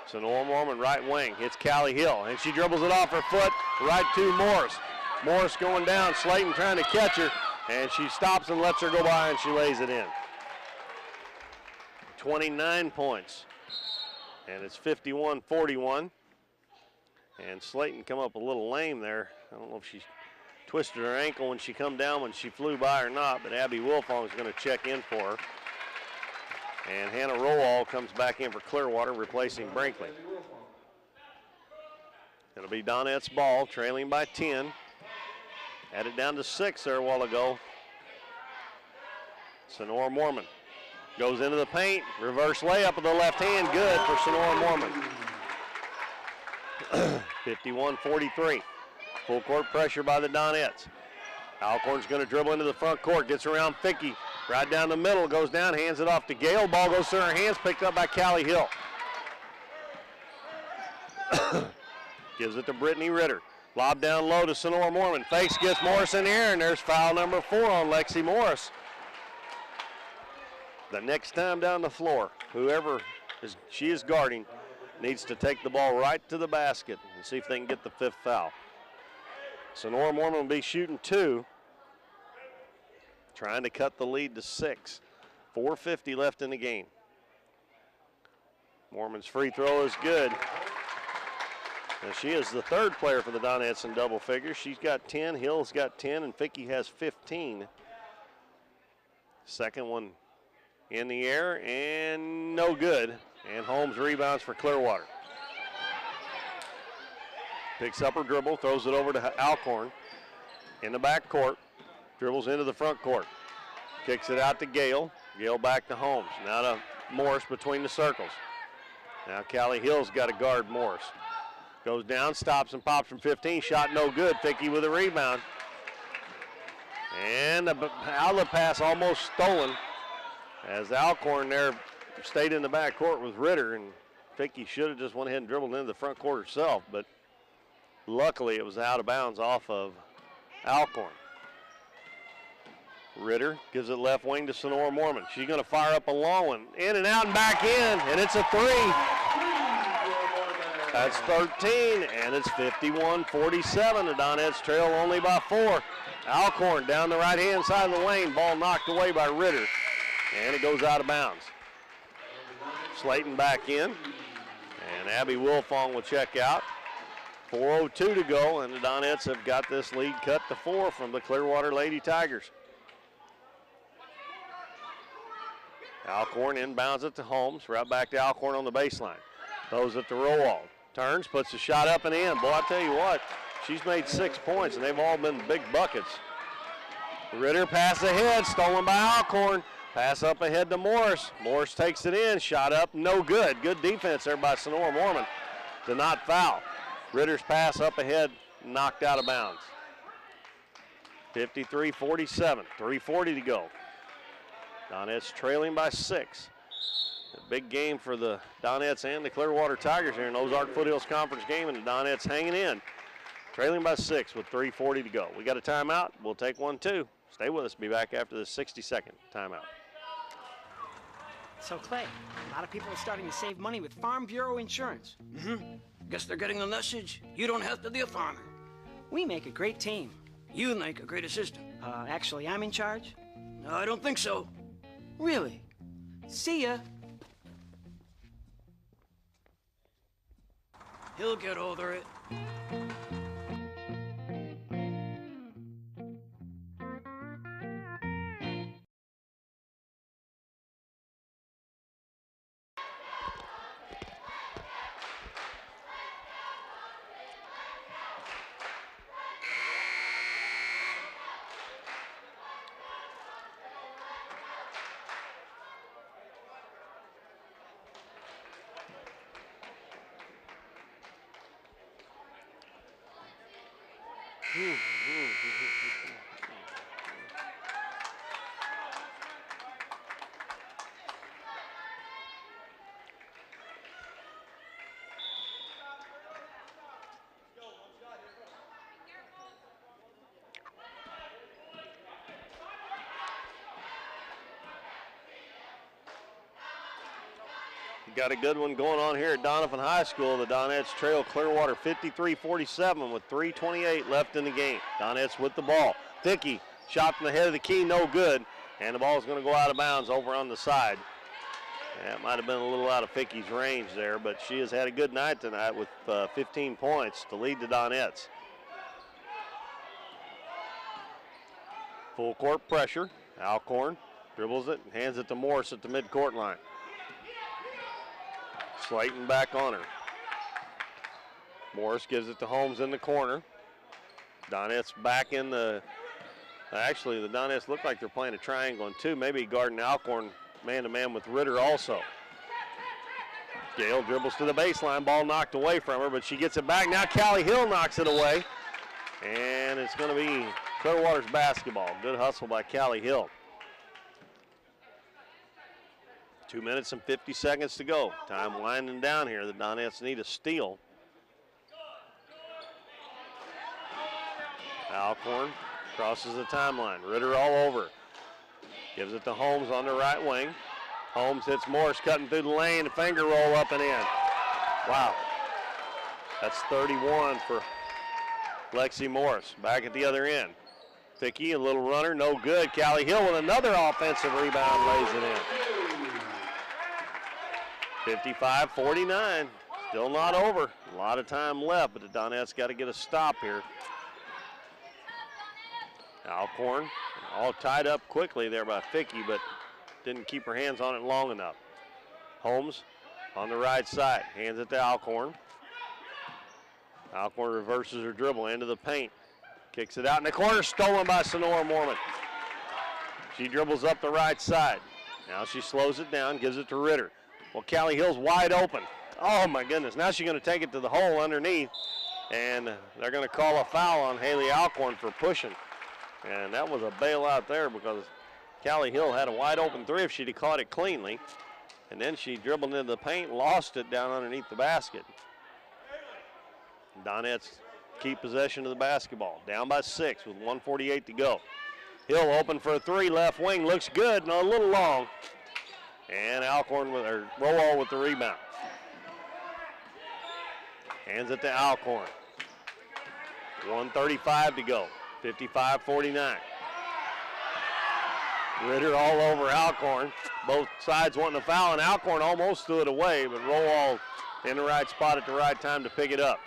So Norm Mormon right wing hits Callie Hill, and she dribbles it off her foot right to Morris. Morris going down, Slayton trying to catch her, and she stops and lets her go by, and she lays it in. 29 points, and it's 51-41. And Slayton come up a little lame there. I don't know if she twisted her ankle when she come down when she flew by or not, but Abby Wilfong is going to check in for her. And Hannah Rowall comes back in for Clearwater, replacing Brinkley. It'll be Donettes ball, trailing by 10. Had it down to 6 there a while ago. Sonora Mormon goes into the paint, reverse layup with the left hand, good for Sonora Mormon. 51-43. Full court pressure by the Donettes. Alcorn's going to dribble into the front court, gets around Fickey, right down the middle, goes down, hands it off to Gale. Ball goes through her hands, picked up by Callie Hill. Gives it to Brittany Ritter. Lob down low to Sonora Mormon. Fakes, gets Morris in the air, and there's foul number 4 on Lexi Morris. The next time down the floor, whoever she is guarding needs to take the ball right to the basket and see if they can get the 5th foul. Sonora Mormon will be shooting 2, trying to cut the lead to 6. 4:50 left in the game. Mormon's free throw is good. Now she is the 3rd player for the Donettes in double figures. She's got 10, Hill's got 10, and Fickey has 15. Second one in the air and no good. And Holmes rebounds for Clearwater. Picks up her dribble, throws it over to Alcorn in the back court. Dribbles into the front court. Kicks it out to Gale. Gale back to Holmes. Now to Morris between the circles. Now Callie Hill's got to guard Morris. Goes down, stops and pops from 15. Shot no good. Fickey with a rebound. And the outlet pass almost stolen as Alcorn there stayed in the back court with Ritter, and Fickey should have just went ahead and dribbled into the front court herself, but luckily it was out of bounds off of Alcorn. Ritter gives it left wing to Sonora Mormon. She's going to fire up a long one. In and out and back in, and it's a three. That's 13, and it's 51-47. The Donettes trail only by 4. Alcorn down the right-hand side of the lane. Ball knocked away by Ritter, and it goes out of bounds. Slayton back in, and Abby Wilfong will check out. 4:02 to go, and the Donettes have got this lead cut to 4 from the Clearwater Lady Tigers. Alcorn inbounds it to Holmes, right back to Alcorn on the baseline. Throws it to Rowald. Turns, puts the shot up and in. Boy, I tell you what, she's made 6 points, and they've all been big buckets. Ritter pass ahead, stolen by Alcorn. Pass up ahead to Morris. Morris takes it in, shot up, no good. Good defense there by Sonora Mormon to not foul. Ritter's pass up ahead, knocked out of bounds. 53-47, 3:40 to go. Donettes trailing by 6. A big game for the Donettes and the Clearwater Tigers here in Ozark Foothills Conference game, and the Donettes hanging in. Trailing by 6 with 3:40 to go. We got a timeout. We'll take one too. Stay with us. Be back after this 60-second timeout. So, Clay, a lot of people are starting to save money with Farm Bureau insurance. Guess they're getting the message. You don't have to be a farmer. We make a great team. You make a great assistant. Actually, I'm in charge? No, I don't think so. Really? See ya. He'll get over it. Got a good one going on here at Donovan High School. The Donettes trail Clearwater 53-47 with 3:28 left in the game. Donettes with the ball. Fickey, shot from the head of the key, no good. And the ball is going to go out of bounds over on the side. That might have been a little out of Fickey's range there, but she has had a good night tonight with 15 points to lead the Donettes. Full court pressure. Alcorn dribbles it and hands it to Morris at the midcourt line. Slayton back on her. Morris gives it to Holmes in the corner. Donettes back in the, actually the Donettes look like they're playing a triangle and 2, maybe guarding Alcorn man-to-man with Ritter also. Gale dribbles to the baseline, ball knocked away from her, but she gets it back. Now Callie Hill knocks it away, and it's going to be Clearwater's basketball. Good hustle by Callie Hill. 2 minutes and 50 seconds to go. Time winding down here. The Donettes need a steal. Alcorn crosses the timeline. Ritter all over. Gives it to Holmes on the right wing. Holmes hits Morris cutting through the lane. A finger roll up and in. Wow. That's 31 for Lexi Morris. Back at the other end. Fickey, a little runner, no good. Callie Hill with another offensive rebound, lays it in. 55-49, still not over. A lot of time left, but the Donettes got to get a stop here. Alcorn all tied up quickly there by Fickey, but didn't keep her hands on it long enough. Holmes on the right side, hands it to Alcorn. Alcorn reverses her dribble into the paint. Kicks it out in the corner, stolen by Sonora Mormon. She dribbles up the right side. Now she slows it down, gives it to Ritter. Well, Callie Hill's wide open. Oh, my goodness. Now she's going to take it to the hole underneath, and they're going to call a foul on Haley Alcorn for pushing. And that was a bailout there because Callie Hill had a wide open three if she'd have caught it cleanly. And then she dribbled into the paint, lost it down underneath the basket. Donettes keep possession of the basketball. Down by 6 with 1:48 to go. Hill open for a three, left wing, looks good and a little long. And Alcorn Rowell with the rebound. Hands it to Alcorn. 1:35 to go, 55-49. Ritter all over Alcorn. Both sides wanting a foul, and Alcorn almost threw it away, but Rowell in the right spot at the right time to pick it up.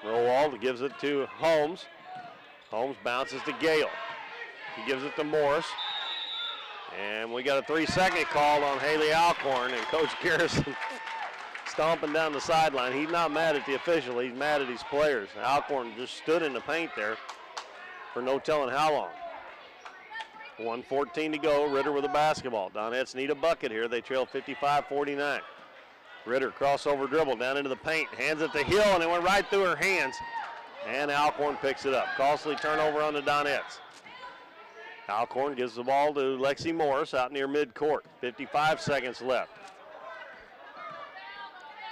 Rowald gives it to Holmes. Holmes bounces to Gale. He gives it to Morris. And we got a 3-second call on Haley Alcorn, and Coach Garrison stomping down the sideline. He's not mad at the official, he's mad at his players. Alcorn just stood in the paint there for no telling how long. 1:14 to go, Ritter with the basketball. Donettes need a bucket here. They trail 55-49. Ritter crossover dribble down into the paint, hands it to Hill, and it went right through her hands. And Alcorn picks it up. Costly turnover on the Donettes. Alcorn gives the ball to Lexi Morris out near midcourt. 55 seconds left.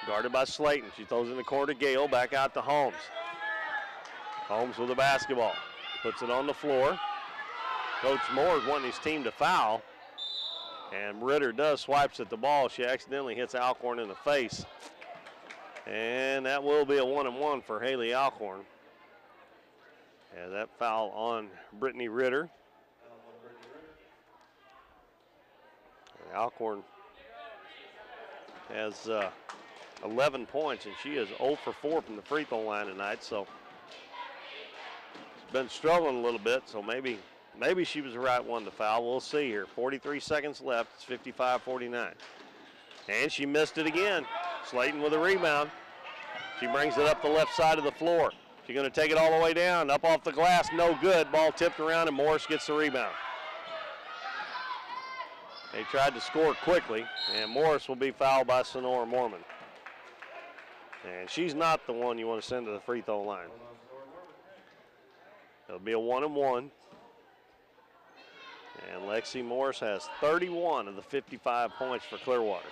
Guarded by Slayton. She throws in the corner to Gale, back out to Holmes. Holmes with the basketball. Puts it on the floor. Coach Moore's wanting his team to foul. And Ritter swipes at the ball. She accidentally hits Alcorn in the face. And that will be a 1-and-1 for Haley Alcorn. And that foul on Brittany Ritter. And Alcorn has 11 points, and she is 0 for 4 from the free throw line tonight. So she's been struggling a little bit, so maybe she was the right one to foul. We'll see here. 43 seconds left. It's 55-49. And she missed it again. Slayton with a rebound. She brings it up the left side of the floor. She's going to take it all the way down. Up off the glass, no good. Ball tipped around, and Morris gets the rebound. They tried to score quickly, and Morris will be fouled by Sonora Mormon. And she's not the one you want to send to the free throw line. It'll be a 1-and-1. And Lexi Morris has 31 of the 55 points for Clearwater.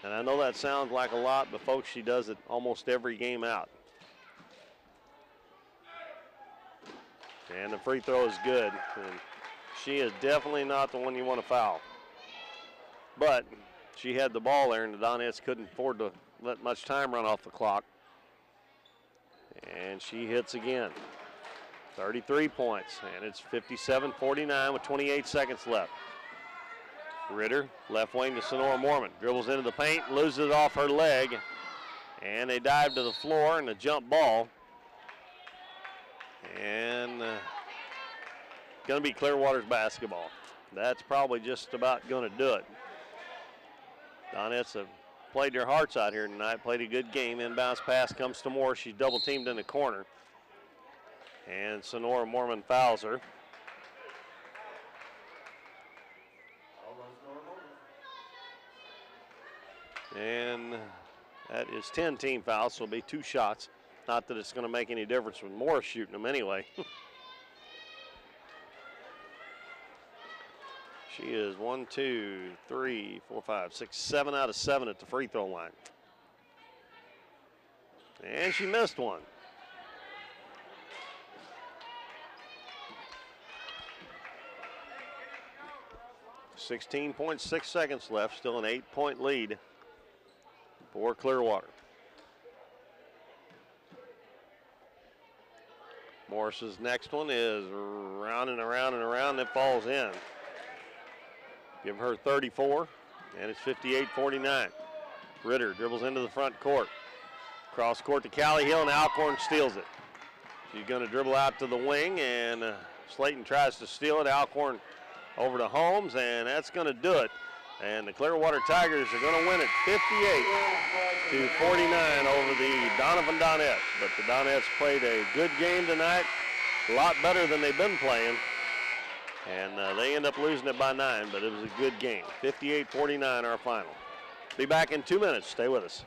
And I know that sounds like a lot, but folks, she does it almost every game out. And the free throw is good. And she is definitely not the one you want to foul. But she had the ball there, and the Donettes couldn't afford to let much time run off the clock. And she hits again. 33 points, and it's 57-49 with 28 seconds left. Ritter, left wing to Sonora Mormon. Dribbles into the paint, loses it off her leg, and they dive to the floor and a jump ball. And going to be Clearwater's basketball. That's probably just about going to do it. Donettes have played their hearts out here tonight, played a good game. Inbounds pass comes to Moore. She's double teamed in the corner. And Sonora Mormon fouls her. And that is 10 team fouls, so it'll be 2 shots. Not that it's going to make any difference with Morris shooting them anyway. She is 1, 2, 3, 4, 5, 6, 7 out of 7 at the free throw line. And she missed one. .6 seconds left, still an 8-point lead for Clearwater. Morris's next one is round and around and around. It falls in. Give her 34, and it's 58-49. Ritter dribbles into the front court. Cross court to Callie Hill, and Alcorn steals it. She's going to dribble out to the wing, and Slayton tries to steal it. Alcorn over to Holmes, and that's going to do it. And the Clearwater Tigers are going to win it 58-49 over the Donovan Donettes. But the Donettes played a good game tonight, a lot better than they've been playing. And they end up losing it by 9, but it was a good game. 58-49 our final. Be back in 2 minutes. Stay with us.